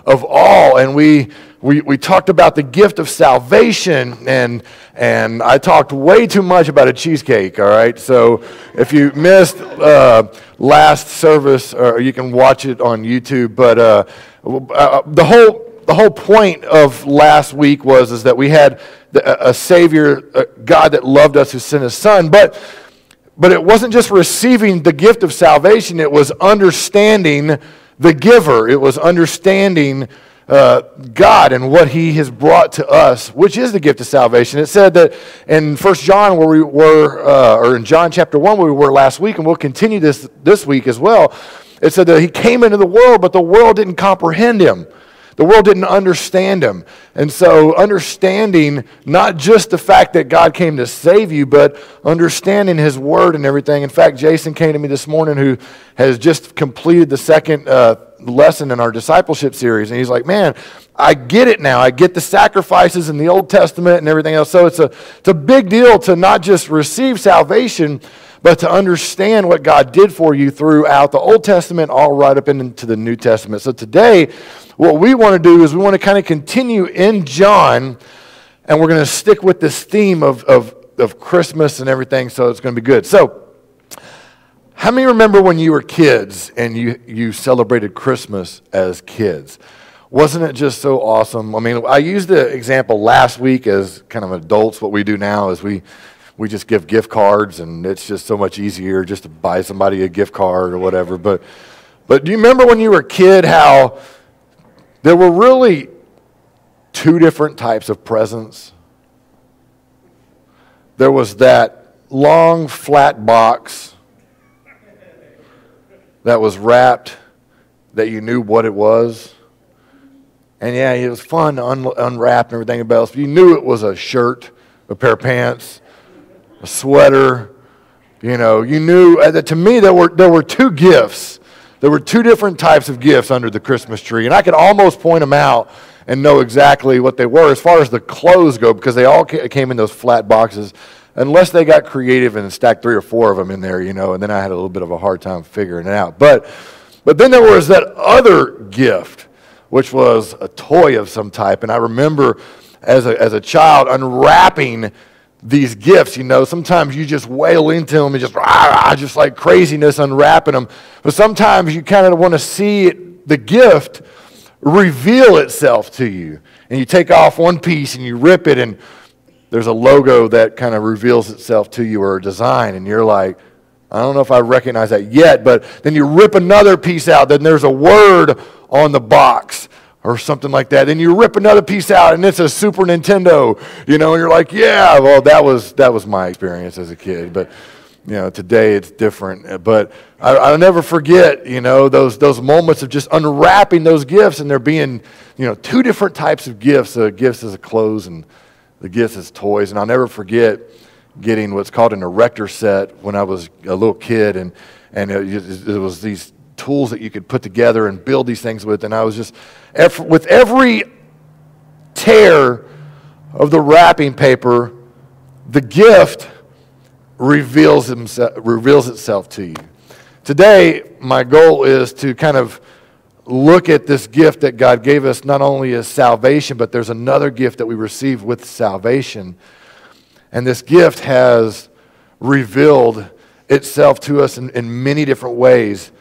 of all. And we talked about the gift of salvation, and I talked way too much about a cheesecake, all right? So if you missed last service, or you can watch it on YouTube, but the whole point of last week is that we had a Savior, a God that loved us, who sent His Son, but it wasn't just receiving the gift of salvation, it was understanding the giver. It was understanding God and what He has brought to us, which is the gift of salvation. It said that in 1 John, where we were, or in John chapter 1, where we were last week, and we'll continue this week as well, it said that He came into the world, but the world didn't comprehend Him. The world didn't understand Him. And so understanding not just the fact that God came to save you, but understanding His Word and everything. In fact, Jason came to me this morning, who has just completed the second lesson in our discipleship series. And he's like, man, I get it now. I get the sacrifices in the Old Testament and everything else. So it's a big deal to not just receive salvation, but to understand what God did for you throughout the Old Testament, all right up into the New Testament. So today, what we want to do is we want to kind of continue in John, and we're going to stick with this theme of Christmas and everything, so it's going to be good. So, how many remember when you were kids and you celebrated Christmas as kids? Wasn't it just so awesome? I mean, I used the example last week as kind of adults. What we do now is we just give gift cards, and it's just so much easier just to buy somebody a gift card or whatever. But do you remember when you were a kid how there were really two different types of presents? There was that long, flat box that was wrapped, that you knew what it was. And yeah, it was fun to unwrap and everything else. But you knew it was a shirt, a pair of pants, a sweater. You knew that. To me, there were two gifts. There were two different types of gifts under the Christmas tree. And I could almost point them out and know exactly what they were as far as the clothes go, because they all came in those flat boxes, unless they got creative and stacked 3 or 4 of them in there, and then I had a little bit of a hard time figuring it out. But then there was that other gift, which was a toy of some type. And I remember as a child unwrapping these gifts. Sometimes you just wail into them and just like craziness unwrapping them. But sometimes you kind of want to see the gift reveal itself to you. And you take off one piece and you rip it, and there's a logo that kind of reveals itself to you, or a design, and you're like, I don't know if I recognize that yet. But then you rip another piece out, then there's a word on the box or something like that. Then you rip another piece out, and it's a Super Nintendo, and you're like, yeah, well, that was my experience as a kid. But today it's different. But I'll never forget, those moments of just unwrapping those gifts, and there being, two different types of gifts: gifts as clothes and the gifts as toys. And I'll never forget getting what's called an erector set when I was a little kid, and it was these tools that you could put together and build these things with. And I was just, with every tear of the wrapping paper, the gift reveals itself to you. Today, my goal is to kind of look at this gift that God gave us, not only as salvation, but there's another gift that we receive with salvation. And this gift has revealed itself to us in many different ways.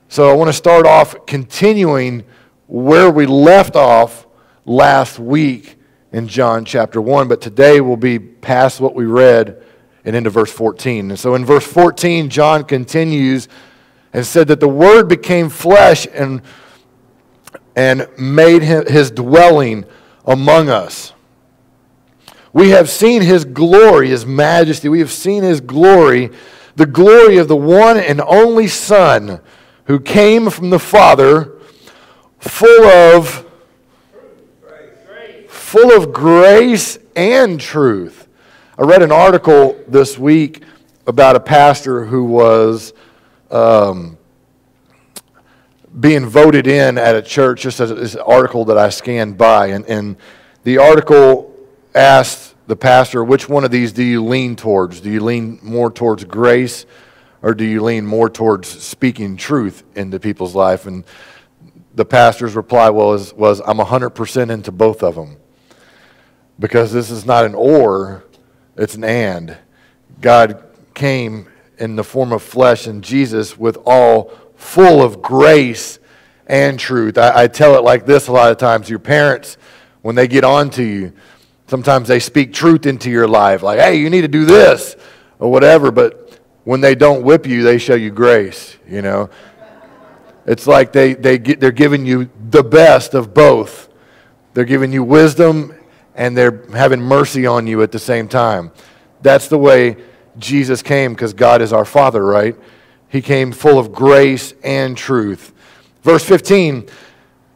So I want to start off continuing where we left off last week in John chapter 1, but today we'll be past what we read and into verse 14. And so in verse 14, John continues and said that the Word became flesh and made his dwelling among us. We have seen his glory, his majesty. We have seen his glory, the glory of the one and only Son who came from the Father, full of grace and truth. I read an article this week about a pastor who was being voted in at a church, just as this article that I scanned by. And the article asked the pastor, which one of these do you lean towards? Do you lean more towards grace, or do you lean more towards speaking truth into people's life? And the pastor's reply was I'm 100% into both of them. Because this is not an or, it's an and. God came in the form of flesh in Jesus with all full of grace and truth. I tell it like this a lot of times. Your parents, when they get on to you, sometimes they speak truth into your life. Like, hey, you need to do this or whatever. But when they don't whip you, they show you grace, you know. It's like they're giving you the best of both. They're giving you wisdom and they're having mercy on you at the same time. That's the way Jesus came, because God is our Father, right? He came full of grace and truth. Verse 15,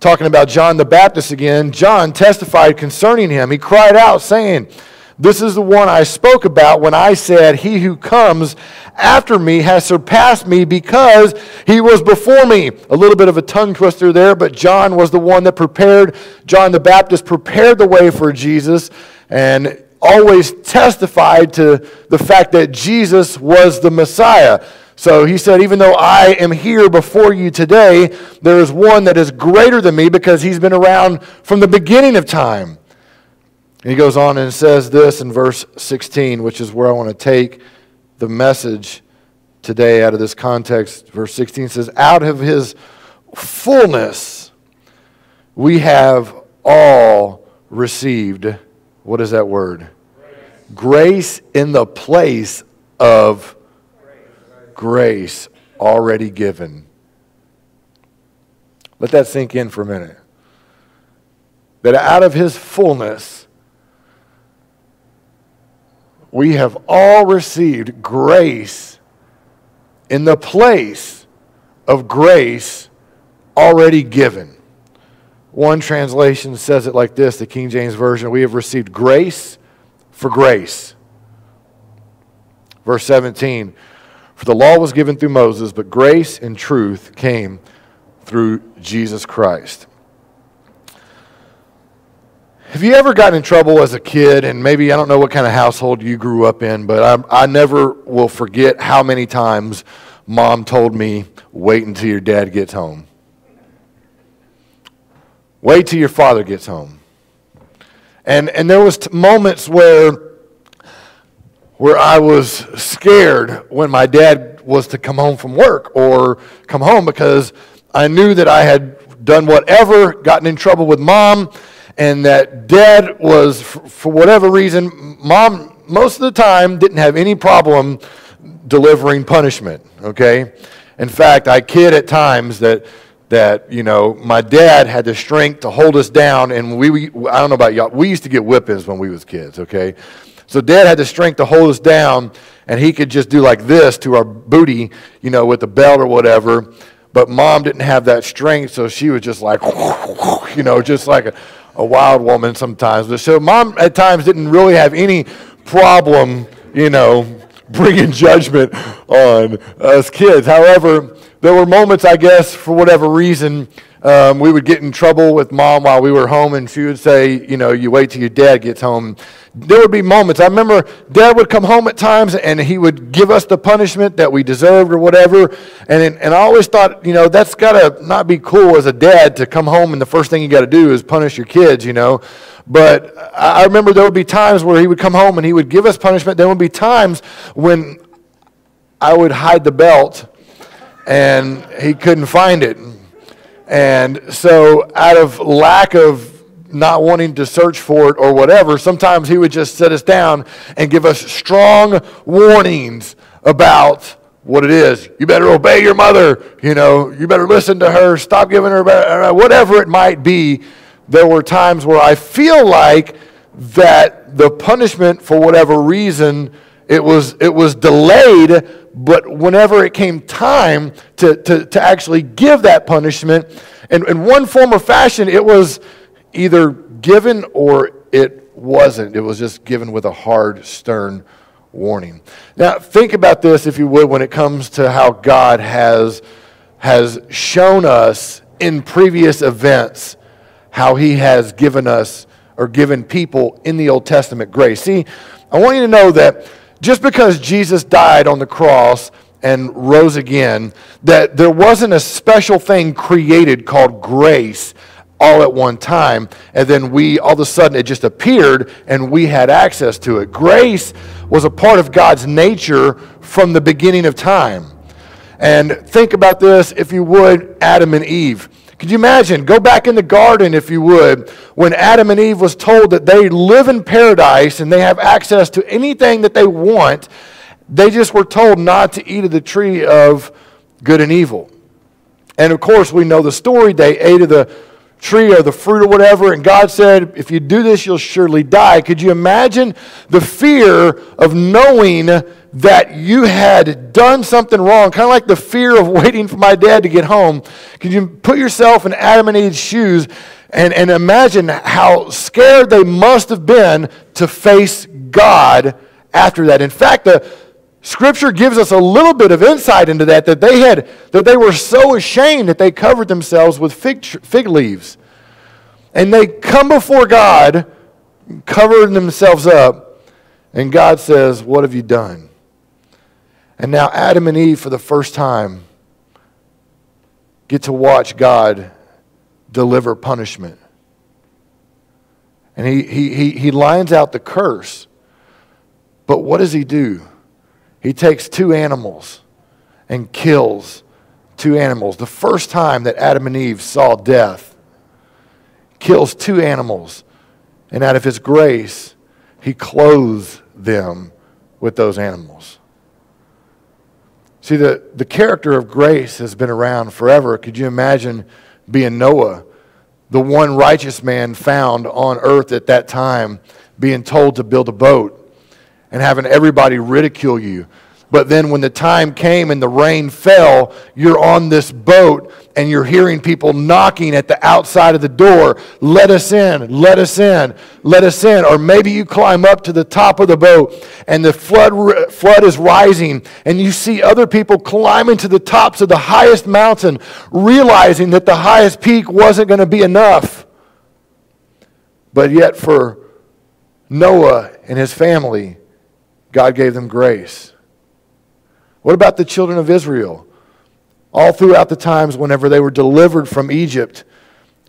talking about John the Baptist again, John testified concerning him. He cried out, saying, "This is the one I spoke about when I said, he who comes after me has surpassed me because he was before me." A little bit of a tongue twister there, but John was the one that John the Baptist prepared the way for Jesus and always testified to the fact that Jesus was the Messiah. So he said, even though I am here before you today, there is one that is greater than me because he's been around from the beginning of time. And he goes on and says this in verse 16, which is where I want to take the message today out of this context. Verse 16 says, out of his fullness we have all received. What is that word? Grace in the place of grace already given. Let that sink in for a minute. That out of his fullness, we have all received grace in the place of grace already given. One translation says it like this, the King James Version: we have received grace for grace. Verse 17, for the law was given through Moses, but grace and truth came through Jesus Christ. Have you ever gotten in trouble as a kid? And maybe, I don't know what kind of household you grew up in, but I never will forget how many times Mom told me, wait until your dad gets home. Wait till your father gets home. And there was moments where I was scared when my dad was to come home from work or come home, because I knew that I had done whatever, gotten in trouble with Mom, and that Dad was, for whatever reason, Mom most of the time didn't have any problem delivering punishment, okay? In fact, I kid at times that you know, my dad had the strength to hold us down, and I don't know about y'all, we used to get whippings when we was kids, okay? So Dad had the strength to hold us down, and he could just do like this to our booty, you know, with the belt or whatever. But Mom didn't have that strength, so she was just like, you know, just like a wild woman sometimes. But so Mom at times didn't really have any problem, you know, bringing judgment on us kids. However, there were moments, I guess, for whatever reason, we would get in trouble with Mom while we were home, and she would say, you know, you wait till your dad gets home. There would be moments. I remember Dad would come home at times, and he would give us the punishment that we deserved or whatever. And I always thought, you know, that's got to not be cool as a dad to come home and the first thing you got to do is punish your kids, you know. But I remember there would be times where he would come home and he would give us punishment. There would be times when I would hide the belt and he couldn't find it. And so out of lack of not wanting to search for it or whatever, sometimes he would just sit us down and give us strong warnings about what it is. You better obey your mother, you know, you better listen to her, stop giving her, whatever it might be. There were times where I feel like that the punishment, for whatever reason, it was delayed, but whenever it came time to actually give that punishment, in one form or fashion, it was either given or it wasn't. It was just given with a hard, stern warning. Now, think about this, if you would, when it comes to how God has shown us in previous events how he has given us or given people in the Old Testament grace. See, I want you to know that just because Jesus died on the cross and rose again, that there wasn't a special thing created called grace all at one time, and then all of a sudden, it just appeared and we had access to it. Grace was a part of God's nature from the beginning of time. And think about this, if you would, Adam and Eve. Could you imagine? Go back in the garden, if you would, when Adam and Eve was told that they live in paradise and they have access to anything that they want. They just were told not to eat of the tree of good and evil. And of course, we know the story. They ate of the tree or the fruit or whatever, and God said, if you do this, you'll surely die. Could you imagine the fear of knowing that you had done something wrong? Kind of like the fear of waiting for my dad to get home. Could you put yourself in Adam and Eve's shoes and imagine how scared they must have been to face God after that? In fact, the Scripture gives us a little bit of insight into that they were so ashamed that they covered themselves with fig leaves. And they come before God, covering themselves up, and God says, what have you done? And now Adam and Eve, for the first time, get to watch God deliver punishment. And he lines out the curse. But what does he do? He takes two animals and kills two animals. The first time that Adam and Eve saw death, kills two animals. And out of his grace, he clothes them with those animals. See, the character of grace has been around forever. Could you imagine being Noah, the one righteous man found on earth at that time, being told to build a boat and having everybody ridicule you? But then when the time came and the rain fell, you're on this boat and you're hearing people knocking at the outside of the door. Let us in, let us in, let us in. Or maybe you climb up to the top of the boat and the flood is rising and you see other people climbing to the tops of the highest mountain, realizing that the highest peak wasn't going to be enough. But yet for Noah and his family, God gave them grace. What about the children of Israel? All throughout the times whenever they were delivered from Egypt,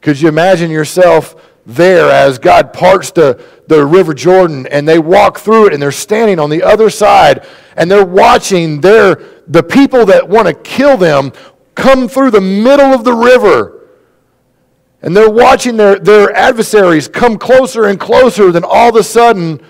could you imagine yourself there as God parts the river Jordan and they walk through it and they're standing on the other side and they're watching the people that want to kill them come through the middle of the river. And they're watching their adversaries come closer and closer, then all of a sudden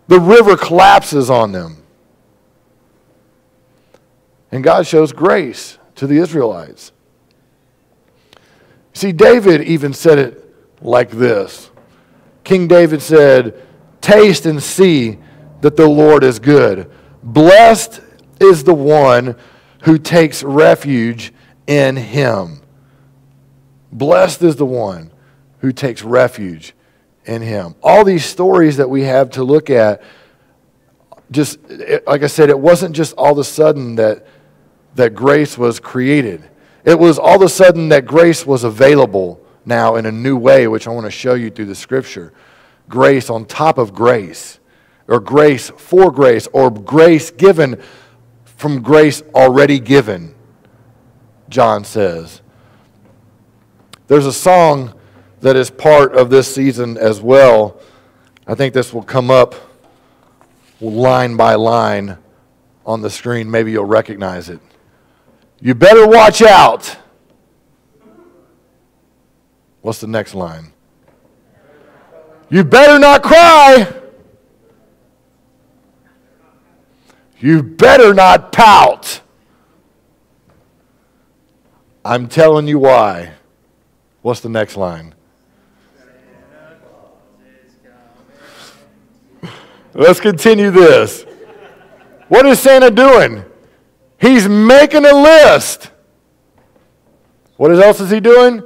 the river collapses on them. And God shows grace to the Israelites. See, David even said it like this. King David said, taste and see that the Lord is good. Blessed is the one who takes refuge in him. Blessed is the one who takes refuge in him. All these stories that we have to look at, just like I said, it wasn't just all of a sudden that grace was created. It was all of a sudden that grace was available now in a new way, which I want to show you through the Scripture. Grace on top of grace, or grace for grace, or grace given from grace already given, John says. There's a song that is part of this season as well. I think this will come up line by line on the screen. Maybe you'll recognize it. You better watch out. What's the next line? You better not cry. You better not pout. I'm telling you why. What's the next line? Let's continue this. What is Santa doing? He's making a list. What else is he doing?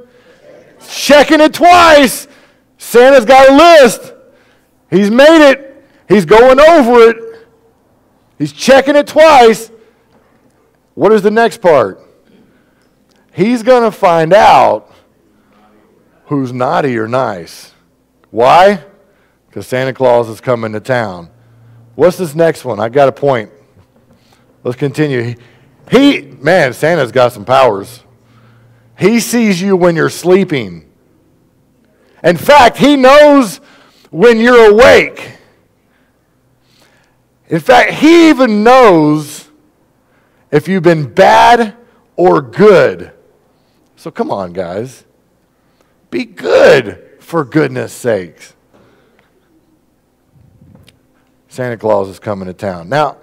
Checking it twice. Santa's got a list. He's made it. He's going over it. He's checking it twice. What is the next part? He's going to find out who's naughty or nice. Why? Because Santa Claus is coming to town. What's this next one? I got a point. Let's continue. Man, Santa's got some powers. He sees you when you're sleeping. In fact, he knows when you're awake. In fact, he even knows if you've been bad or good. So come on, guys. Be good, for goodness sakes. Santa Claus is coming to town. Now,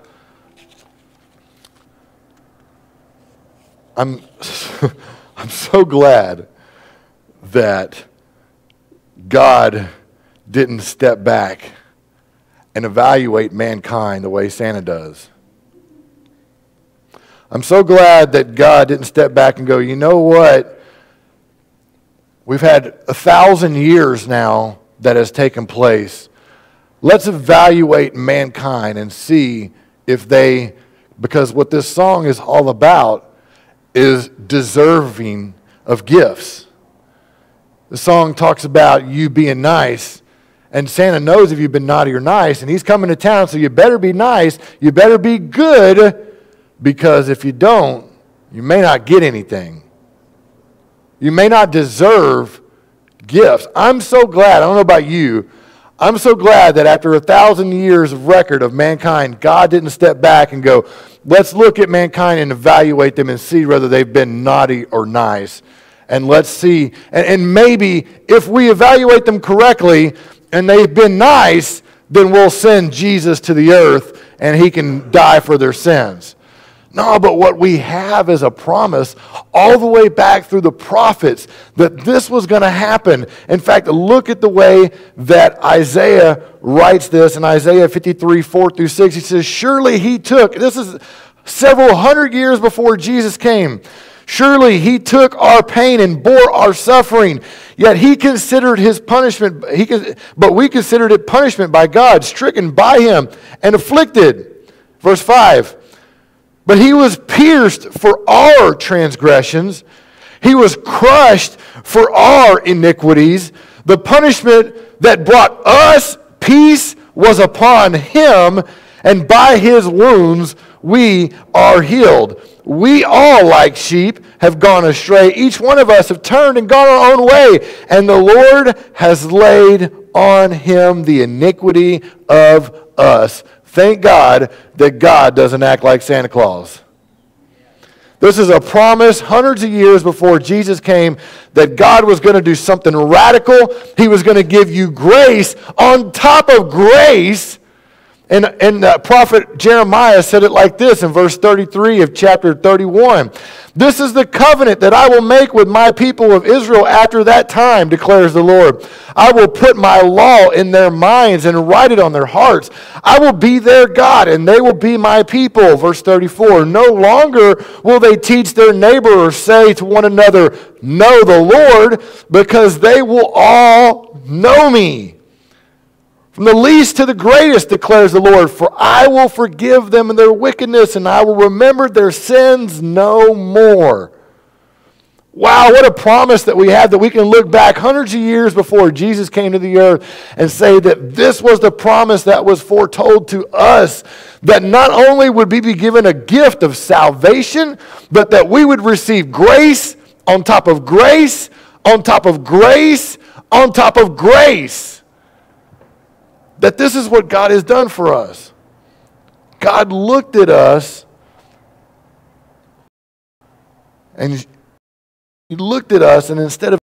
I'm so glad that God didn't step back and evaluate mankind the way Santa does. I'm so glad that God didn't step back and go, you know what? We've had 1,000 years now that has taken place. Let's evaluate mankind and see if they, because what this song is all about is deserving of gifts. The song talks about you being nice, and Santa knows if you've been naughty or nice, and he's coming to town, so you better be nice, you better be good, because if you don't, you may not get anything. You may not deserve gifts. I'm so glad, I don't know about you, I'm so glad that after 1,000 years of record of mankind, God didn't step back and go, let's look at mankind and evaluate them and see whether they've been naughty or nice. And let's see, and maybe if we evaluate them correctly and they've been nice, then we'll send Jesus to the earth and he can die for their sins. No, but what we have is a promise all the way back through the prophets that this was going to happen. In fact, look at the way that Isaiah writes this in Isaiah 53, 4 through 6. He says, surely he took, this is several hundred years before Jesus came, surely he took our pain and bore our suffering, yet he considered his punishment, but we considered it punishment by God, stricken by him and afflicted. Verse 5. But he was pierced for our transgressions. He was crushed for our iniquities. The punishment that brought us peace was upon him, and by his wounds we are healed. We all, like sheep, have gone astray. Each one of us have turned and gone our own way, and the Lord has laid on him the iniquity of us. Thank God that God doesn't act like Santa Claus. This is a promise hundreds of years before Jesus came that God was going to do something radical. He was going to give you grace on top of grace. And the prophet Jeremiah said it like this in verse 33 of chapter 31. This is the covenant that I will make with my people of Israel after that time, declares the Lord. I will put my law in their minds and write it on their hearts. I will be their God, and they will be my people. Verse 34, no longer will they teach their neighbor or say to one another, know the Lord, because they will all know me. From the least to the greatest, declares the Lord, for I will forgive them their wickedness, and I will remember their sins no more. Wow, what a promise that we have, that we can look back hundreds of years before Jesus came to the earth and say that this was the promise that was foretold to us, that not only would we be given a gift of salvation, but that we would receive grace on top of grace, on top of grace, on top of grace. That this is what God has done for us. God looked at us and he looked at us, and instead of